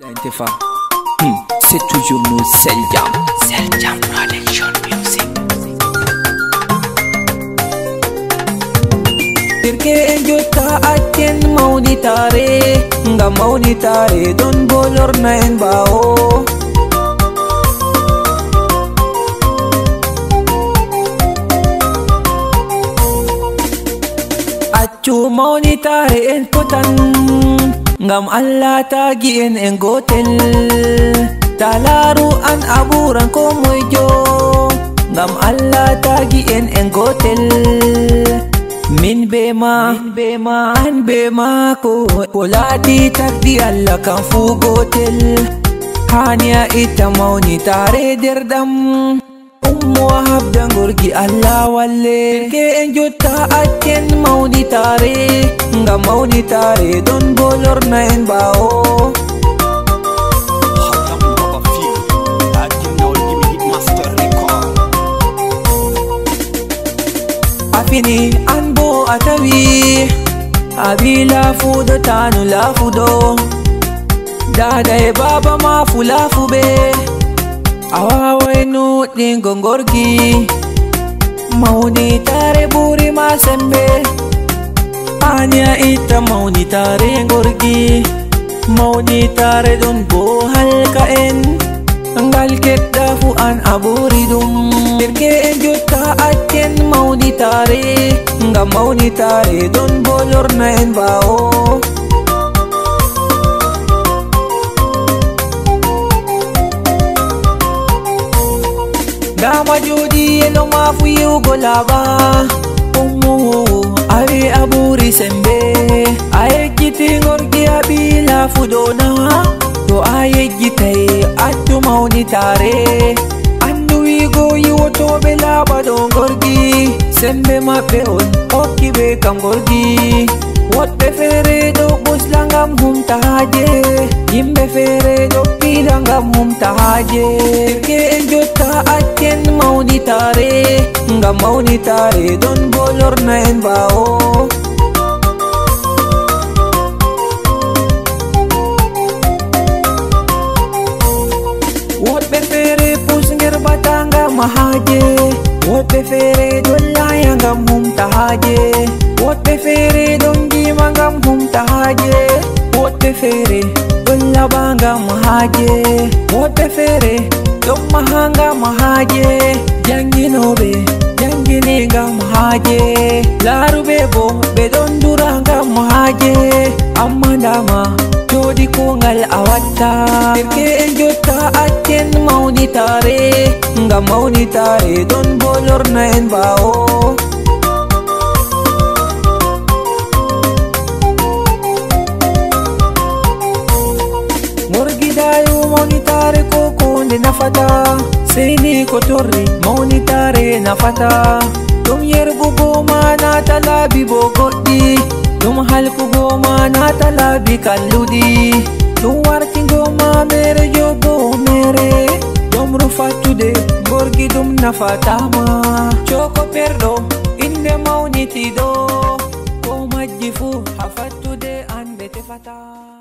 L'intefa, c'est toujours nous, Seljam Production Music. Perché enjota akken maunitare, nga maunitare don bolor na en bao. Achu maunitare en potan. Ngam Allah tagiin en gotel talaru an aburan ko moyjo. Ngam Allah tagiin en gotel min bema an bema ko polati tagdi Allah kan fu gotel hanya ita mauni tare derdam ummu habdan gorgi Allah walle ke en jotta akken mauni tare nga mauni tare don bolor na en bao. Afini anbo atawi abi la fudo tanu la fudo dada e baba ma fula fube awawenu dingongorgi mauni tare buri ma sembe anya ita mauni tare gorgi mauni tare don bo halka en ngal kedda fu an aburidum perke en jotta akken mauni tare nga mauni tare don bolor na en bao. Dama jodi eno mafu yugo lava ummu ari aburi sembe aye kiti ngorgi abila fudona to aye gitai atu mauni tare andu wigo yuto bela badon gorgi sembe mabe on okibe kam gorgi wotte fere do buslangam hum tahaje yimbe fere do pilangam hum tahaje ke enjota akken mauni tare nga mauni tare don bolor na en bao. Wotte fere pusnger batanga mahaje wotte fere dollayangam hum tahaje wotte fere dongi mangam hum tahaje wotte fere dollabanga mahaje wotte fere dom mahanga mahaje janginobe jangininga mahaje larube bo be don duranga mahaje amandama jodi kongal awatta perke enjota akken mauni tare nga mauni tare don bolor na en bao. Morgi dayu mauni tare koko nde nafata seni kotorri mauni tare nafata dum yerbu goma na talabi bogodi dum halku goma na talabi kalludi dum warti goma mere jogo mere dum rufatude gorgi dum nafatama choko perdo inde mauni tido ko majjifu hafatude an bete fata.